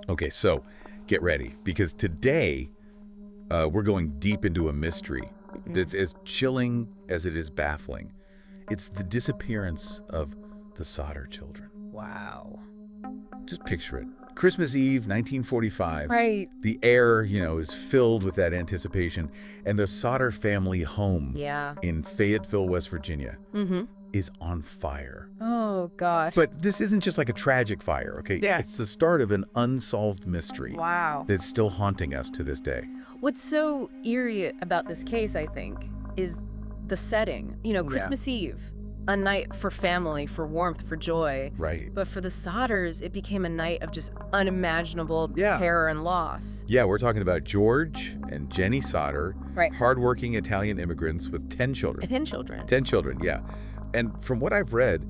Okay, so get ready, because today we're going deep into a mystery that's as chilling as it is baffling. It's the disappearance of the Sodder children. Wow. Just picture it. Christmas Eve, 1945. Right. The air, is filled with that anticipation. And the Sodder family home Yeah. in Fayetteville, West Virginia, Mm-hmm. is on fire. Oh, gosh. But this isn't just like a tragic fire, okay? Yeah. It's the start of an unsolved mystery Wow. that's still haunting us to this day. What's so eerie about this case, I think, is the setting. Christmas Eve, a night for family, for warmth, for joy. Right. But for the Sodders, it became a night of just unimaginable terror and loss. Yeah, we're talking about George and Jenny Sodder, Right. hardworking Italian immigrants with 10 children. 10 children. 10 children, yeah. And from what I've read,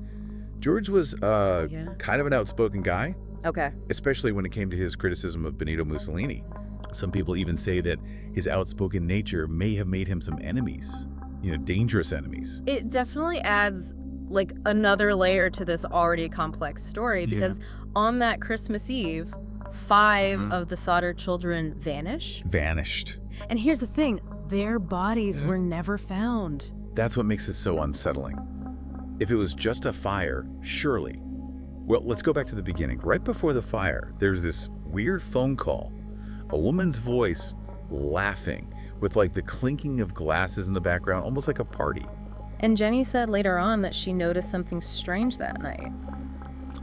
George was kind of an outspoken guy, Okay. especially when it came to his criticism of Benito Mussolini. Some people even say that his outspoken nature may have made him some enemies, dangerous enemies. It definitely adds like another layer to this already complex story because on that Christmas Eve, 5 of the Sodder children Vanished. And here's the thing, their bodies were never found. That's what makes it so unsettling. If it was just a fire, surely. Well, let's go back to the beginning. Right before the fire, there's this weird phone call. A woman's voice laughing with like the clinking of glasses in the background, almost like a party. And Jenny said later on that she noticed something strange that night.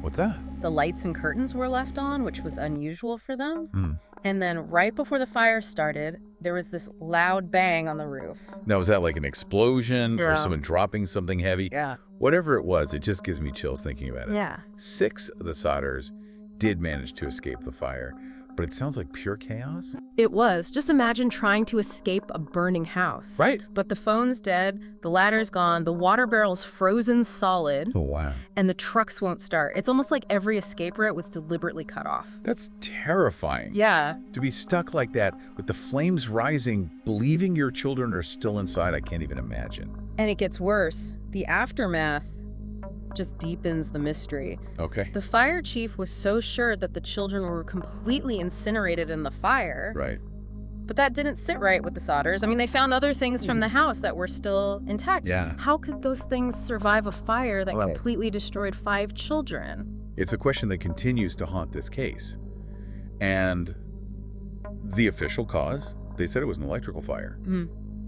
What's that? The lights and curtains were left on, which was unusual for them. And then right before the fire started, there was this loud bang on the roof. Now, was that like an explosion or someone dropping something heavy? Yeah. Whatever it was, it just gives me chills thinking about it. Yeah. 6 of the Sodders did manage to escape the fire, but it sounds like pure chaos. It was. Just imagine trying to escape a burning house. Right. But the phone's dead, the ladder's gone, the water barrel's frozen solid. Oh, wow. And the trucks won't start. It's almost like every escape route was deliberately cut off. That's terrifying. Yeah. To be stuck like that with the flames rising, believing your children are still inside, I can't even imagine. And it gets worse. The aftermath just deepens the mystery. Okay. The fire chief was so sure that the children were completely incinerated in the fire. Right. But that didn't sit right with the Sodders. I mean, they found other things from the house that were still intact. Yeah. How could those things survive a fire that completely destroyed 5 children? It's a question that continues to haunt this case. And the official cause, they said it was an electrical fire.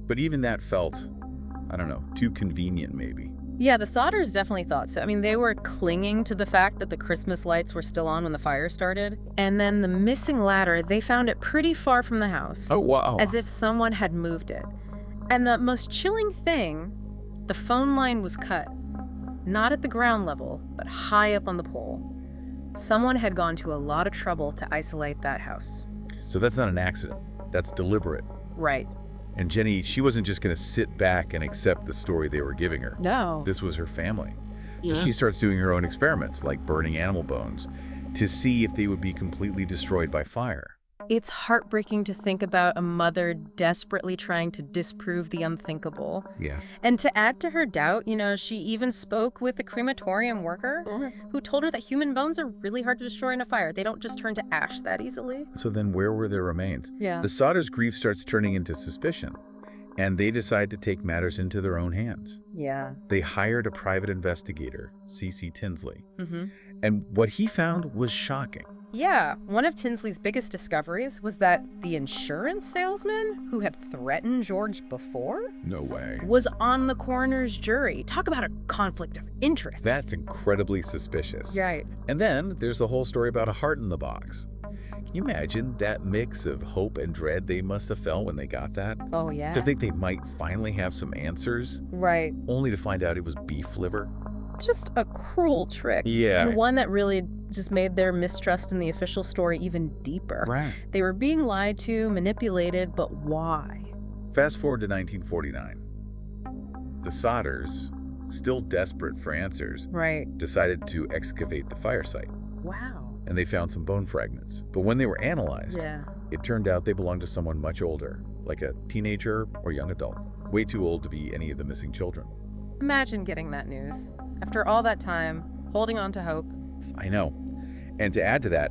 But even that felt, I don't know, too convenient maybe. Yeah, the Sodders definitely thought so. I mean, they were clinging to the fact that the Christmas lights were still on when the fire started. And then the missing ladder, they found it pretty far from the house. Oh, wow. As if someone had moved it. And the most chilling thing, the phone line was cut. Not at the ground level, but high up on the pole. Someone had gone to a lot of trouble to isolate that house. So that's not an accident. That's deliberate. Right. And Jenny, she wasn't just going to sit back and accept the story they were giving her. No. This was her family. So she starts doing her own experiments, like burning animal bones, to see if they would be completely destroyed by fire. It's heartbreaking to think about a mother desperately trying to disprove the unthinkable. Yeah. And to add to her doubt, she even spoke with a crematorium worker who told her that human bones are really hard to destroy in a fire. They don't just turn to ash that easily. So then where were their remains? Yeah. The Sodders' grief starts turning into suspicion, and they decide to take matters into their own hands. Yeah. They hired a private investigator, C.C. Tinsley. Mm-hmm. And what he found was shocking. Yeah, one of Tinsley's biggest discoveries was that the insurance salesman who had threatened George before No way. was on the coroner's jury. Talk about a conflict of interest. That's incredibly suspicious. Right. And then there's the whole story about a heart in the box. Can you imagine that mix of hope and dread they must have felt when they got that? Oh, yeah. To think they might finally have some answers, Right. only to find out it was beef liver? Just a cruel trick. Yeah. And one that really just made their mistrust in the official story even deeper. Right. They were being lied to, manipulated, but why? Fast forward to 1949. The Sodders, still desperate for answers, Right. decided to excavate the fire site. Wow. And they found some bone fragments. But when they were analyzed, Yeah. it turned out they belonged to someone much older, like a teenager or young adult. Way too old to be any of the missing children. Imagine getting that news. After all that time, holding on to hope. I know. And to add to that,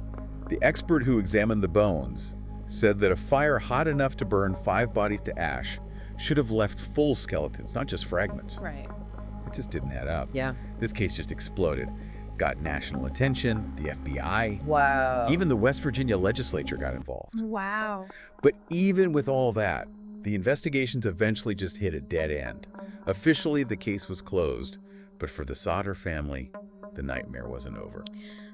The expert who examined the bones said that a fire hot enough to burn 5 bodies to ash should have left full skeletons, not just fragments. Right. It just didn't add up. Yeah. This case just exploded. Got national attention, the FBI, Wow. even the West Virginia legislature got involved. Wow. But even with all that, the investigations eventually just hit a dead end. Officially, the case was closed, but for the Sodder family, the nightmare wasn't over.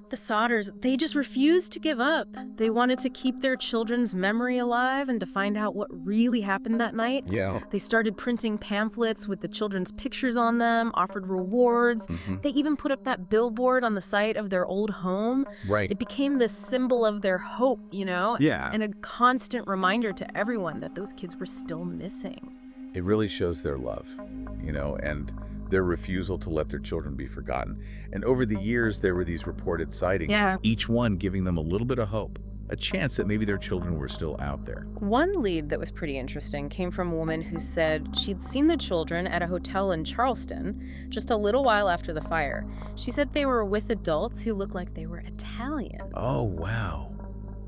The Sodders, they just refused to give up. They wanted to keep their children's memory alive and to find out what really happened that night. Yeah. They started printing pamphlets with the children's pictures on them, offered rewards. They even put up that billboard on the site of their old home. Right. It became the symbol of their hope, Yeah. and a constant reminder to everyone that those kids were still missing. It really shows their love, and their refusal to let their children be forgotten. And over the years, there were these reported sightings, each one giving them a little bit of hope, a chance that maybe their children were still out there. One lead that was pretty interesting came from a woman who said she'd seen the children at a hotel in Charleston just a little while after the fire. She said they were with adults who looked like they were Italian. Oh, wow.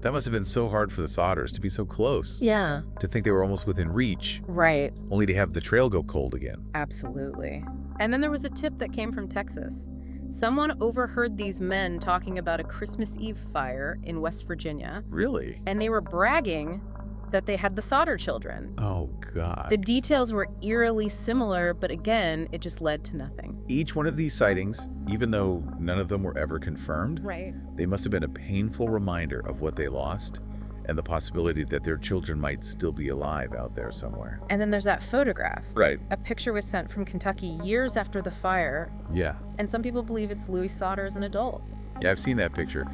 That must have been so hard for the Sodders to be so close. Yeah. To think they were almost within reach, Right. only to have the trail go cold again. Absolutely. And then there was a tip that came from Texas. Someone overheard these men talking about a Christmas Eve fire in West Virginia, Really? and they were bragging that they had the Sodder children. Oh, God. The details were eerily similar, but again, it just led to nothing. Each one of these sightings, even though none of them were ever confirmed, Right. they must have been a painful reminder of what they lost and the possibility that their children might still be alive out there somewhere. And then there's that photograph. Right. A picture was sent from Kentucky years after the fire, Yeah. and some people believe it's Louis Sodder as an adult. Yeah, I've seen that picture.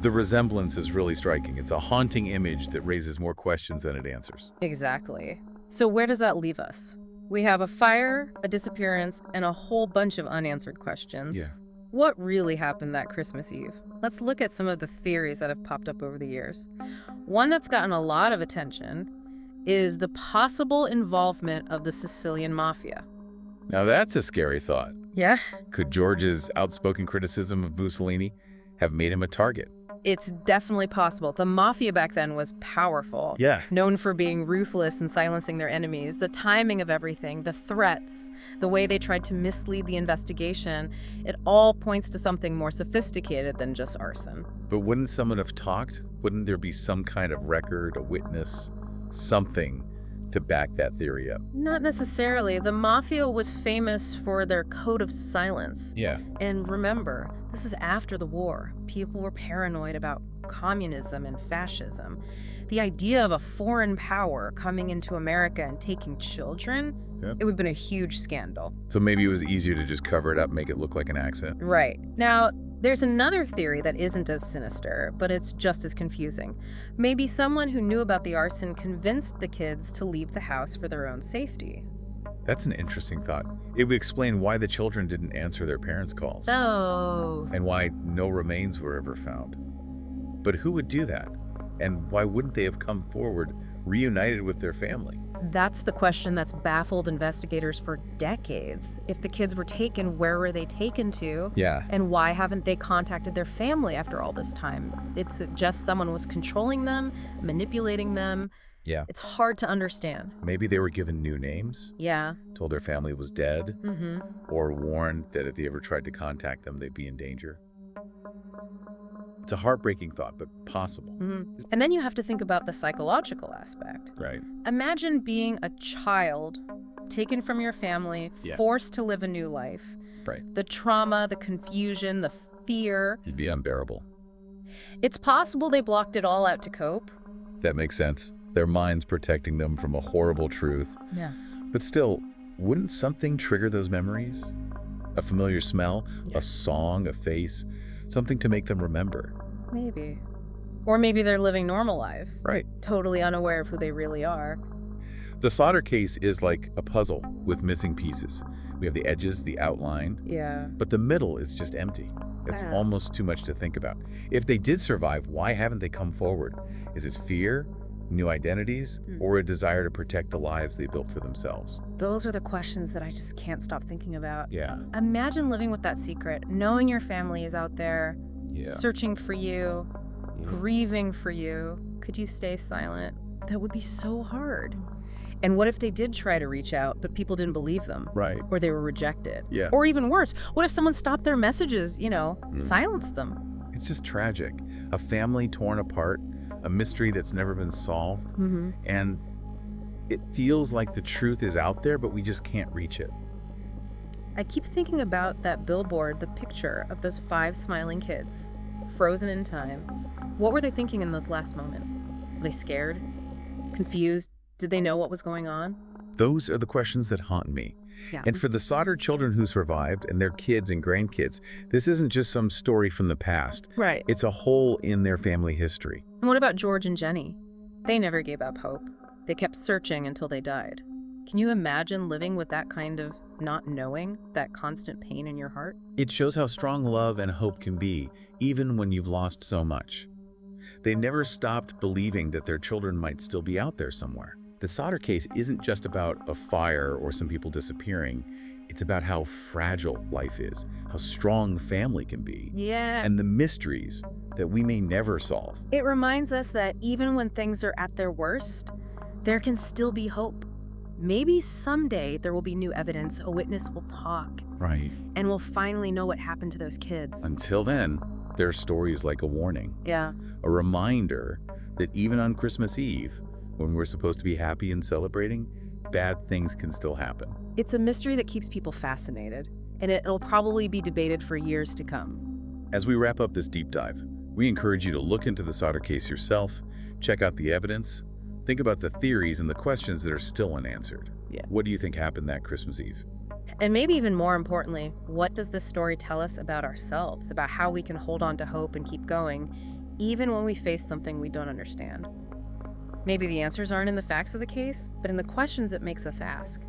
The resemblance is really striking. It's a haunting image that raises more questions than it answers. Exactly. So where does that leave us? We have a fire, a disappearance, and a whole bunch of unanswered questions. Yeah. What really happened that Christmas Eve? Let's look at some of the theories that have popped up over the years. One that's gotten a lot of attention is the possible involvement of the Sicilian mafia. Now that's a scary thought. Yeah? Could George's outspoken criticism of Mussolini have made him a target? It's definitely possible. The mafia back then was powerful. Yeah. Known for being ruthless and silencing their enemies. The timing of everything, the threats, the way they tried to mislead the investigation, it all points to something more sophisticated than just arson. But wouldn't someone have talked? Wouldn't there be some kind of record, a witness, something to back that theory up? Not necessarily. The mafia was famous for their code of silence. Yeah. And remember, this was after the war. People were paranoid about communism and fascism. The idea of a foreign power coming into America and taking children, Yep. it would have been a huge scandal. So maybe it was easier to just cover it up, make it look like an accident. Right. Now, there's another theory that isn't as sinister, but it's just as confusing. Maybe someone who knew about the arson convinced the kids to leave the house for their own safety. That's an interesting thought. It would explain why the children didn't answer their parents' calls Oh. and why no remains were ever found. But who would do that? And why wouldn't they have come forward, reunited with their family? That's the question that's baffled investigators for decades. If the kids were taken, where were they taken to? Yeah. And why haven't they contacted their family after all this time? It's just someone was controlling them, manipulating them. Yeah. It's hard to understand. Maybe they were given new names, Yeah. told their family was dead, Mm-hmm. or warned that if they ever tried to contact them, they'd be in danger. It's a heartbreaking thought, but possible. Mm-hmm. And then you have to think about the psychological aspect. Right. Imagine being a child taken from your family, Yeah. forced to live a new life. Right. The trauma, the confusion, the fear. It'd be unbearable. It's possible they blocked it all out to cope. That makes sense. Their minds protecting them from a horrible truth. Yeah. But still, wouldn't something trigger those memories? A familiar smell, Yeah. a song, a face, something to make them remember. Maybe. Or maybe they're living normal lives, Right. totally unaware of who they really are. The Sodder case is like a puzzle with missing pieces. We have the edges, the outline, Yeah. but the middle is just empty. It's Yeah. almost too much to think about. If they did survive, why haven't they come forward? Is it fear, new identities, or a desire to protect the lives they built for themselves? Those are the questions that I just can't stop thinking about. Yeah. Imagine living with that secret, knowing your family is out there, Yeah. searching for you, grieving for you. Could you stay silent? That would be so hard. And what if they did try to reach out, but people didn't believe them? Right. Or they were rejected? Yeah. Or even worse, what if someone stopped their messages, silenced them? It's just tragic. A family torn apart, a mystery that's never been solved, and it feels like the truth is out there, but we just can't reach it. I keep thinking about that billboard, the picture of those 5 smiling kids, frozen in time. What were they thinking in those last moments? Were they scared? Confused? Did they know what was going on? Those are the questions that haunt me. Yeah. And for the Sodder children who survived and their kids and grandkids, this isn't just some story from the past. Right. It's a hole in their family history. And what about George and Jenny? They never gave up hope. They kept searching until they died. Can you imagine living with that kind of not knowing, that constant pain in your heart? It shows how strong love and hope can be, even when you've lost so much. They never stopped believing that their children might still be out there somewhere. The Sodder case isn't just about a fire or some people disappearing. It's about how fragile life is, how strong family can be, Yeah. and the mysteries that we may never solve. It reminds us that even when things are at their worst, there can still be hope. Maybe someday there will be new evidence, a witness will talk, Right. and we'll finally know what happened to those kids. Until then, their stories like a warning, Yeah. a reminder that even on Christmas Eve, when we're supposed to be happy and celebrating, bad things can still happen. It's a mystery that keeps people fascinated, and it'll probably be debated for years to come. As we wrap up this deep dive, we encourage you to look into the Sodder case yourself, check out the evidence, think about the theories and the questions that are still unanswered. Yeah. What do you think happened that Christmas Eve? And maybe even more importantly, what does this story tell us about ourselves, about how we can hold on to hope and keep going, even when we face something we don't understand? Maybe the answers aren't in the facts of the case, but in the questions it makes us ask.